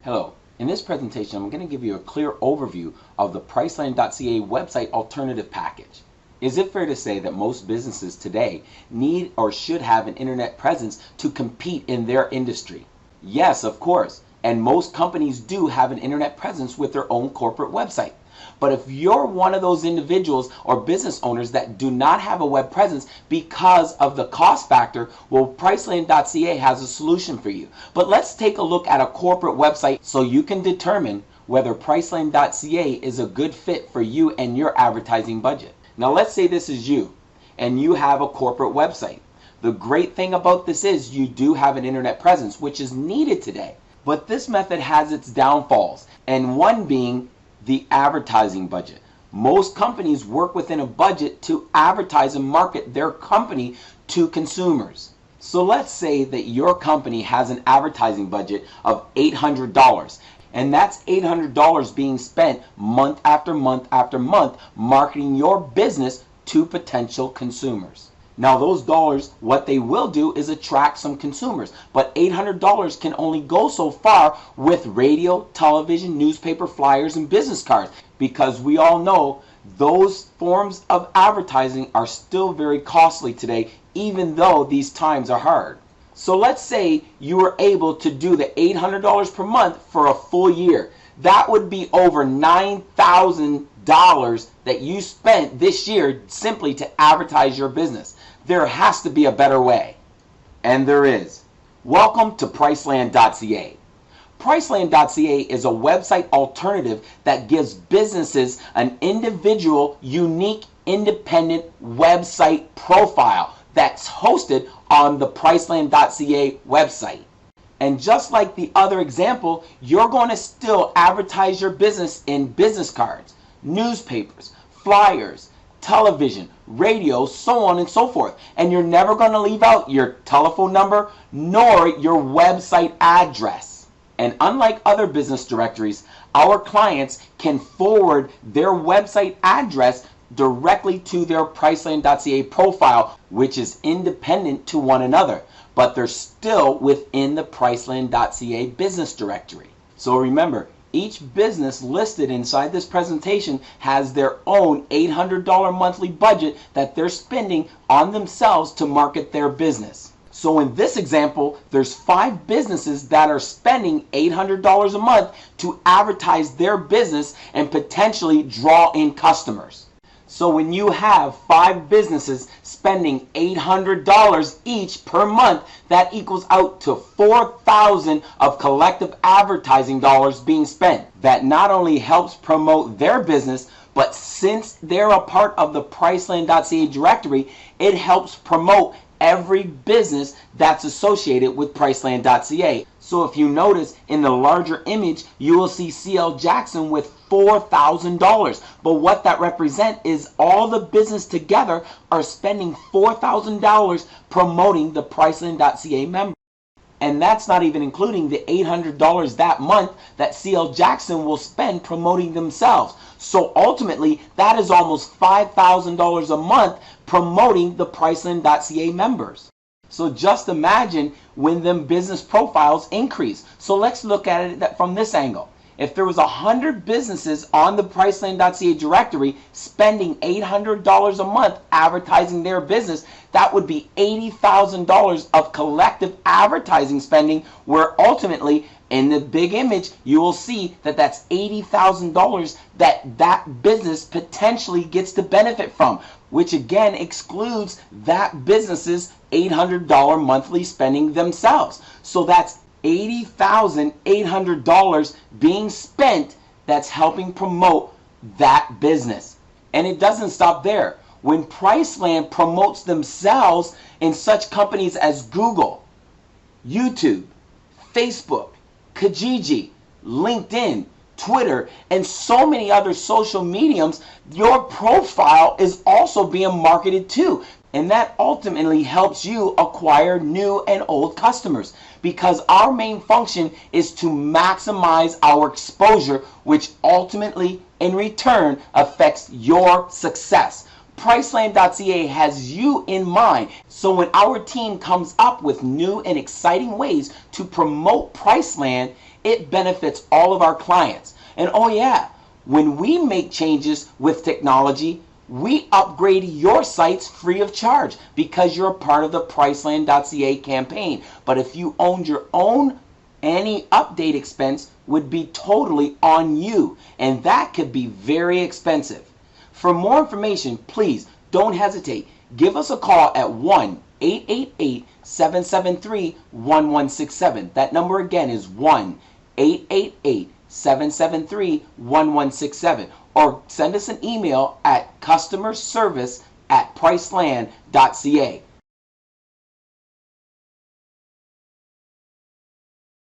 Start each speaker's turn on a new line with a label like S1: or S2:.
S1: Hello, in this presentation I'm going to give you a clear overview of the Priceland.ca website alternative package. Is it fair to say that most businesses today need or should have an internet presence to compete in their industry? Yes, of course, and most companies do have an internet presence with their own corporate website. But if you're one of those individuals or business owners that do not have a web presence because of the cost factor, well, Priceland.ca has a solution for you. But let's take a look at a corporate website so you can determine whether Priceland.ca is a good fit for you and your advertising budget. Now let's say this is you and you have a corporate website. The great thing about this is you do have an internet presence, which is needed today. But this method has its downfalls, and one being the advertising budget. Most companies work within a budget to advertise and market their company to consumers. So let's say that your company has an advertising budget of $800, and that's $800 being spent month after month after month marketing your business to potential consumers. Now those dollars, what they will do is attract some consumers, but $800 can only go so far with radio, television, newspaper, flyers, and business cards, because we all know those forms of advertising are still very costly today, even though these times are hard. So let's say you were able to do the $800 per month for a full year. That would be over $9,000 that you spent this year simply to advertise your business. There has to be a better way. And there is. Welcome to Priceland.ca. Priceland.ca is a website alternative that gives businesses an individual, unique, independent website profile that's hosted on the Priceland.ca website. And just like the other example, you're going to still advertise your business in business cards, newspapers, flyers, television, radio, so on and so forth. And you're never going to leave out your telephone number nor your website address. And unlike other business directories, our clients can forward their website address directly to their Priceland.ca profile, which is independent to one another, but they're still within the Priceland.ca business directory. So remember, each business listed inside this presentation has their own $800 monthly budget that they're spending on themselves to market their business. So in this example, there's 5 businesses that are spending $800 a month to advertise their business and potentially draw in customers. So when you have 5 businesses spending $800 each per month, that equals out to $4,000 of collective advertising dollars being spent. That not only helps promote their business, but since they're a part of the Priceland.ca directory, it helps promote every business that's associated with Priceland.ca. So if you notice in the larger image, you will see CL Jackson with $4,000. But what that represents is all the business together are spending $4,000 promoting the Priceland.ca member. And that's not even including the $800 that month that CL Jackson will spend promoting themselves. So ultimately, that is almost $5,000 a month promoting the Priceland.ca members. So just imagine when them business profiles increase. So let's look at it from this angle. If there was 100 businesses on the Priceland.ca directory spending $800 a month advertising their business, that would be $80,000 of collective advertising spending, where ultimately in the big image you will see that that's $80,000 that business potentially gets to benefit from, which again excludes that business's $800 monthly spending themselves. So that's $80,800 being spent that's helping promote that business. And it doesn't stop there. When Priceland promotes themselves in such companies as Google, YouTube, Facebook, Kijiji, LinkedIn, Twitter, and so many other social mediums, your profile is also being marketed too. And that ultimately helps you acquire new and old customers, because our main function is to maximize our exposure, which ultimately in return affects your success. Priceland.ca has you in mind. So when our team comes up with new and exciting ways to promote Priceland, It benefits all of our clients. And oh yeah, when we make changes with technology, we upgrade your sites free of charge because you're a part of the Priceland.ca campaign. But if you owned your own, any update expense would be totally on you, and that could be very expensive. For more information, please don't hesitate. Give us a call at 1-888-773-1167. That number again is 1-888-773-1167. Or send us an email at customerservice@priceland.ca.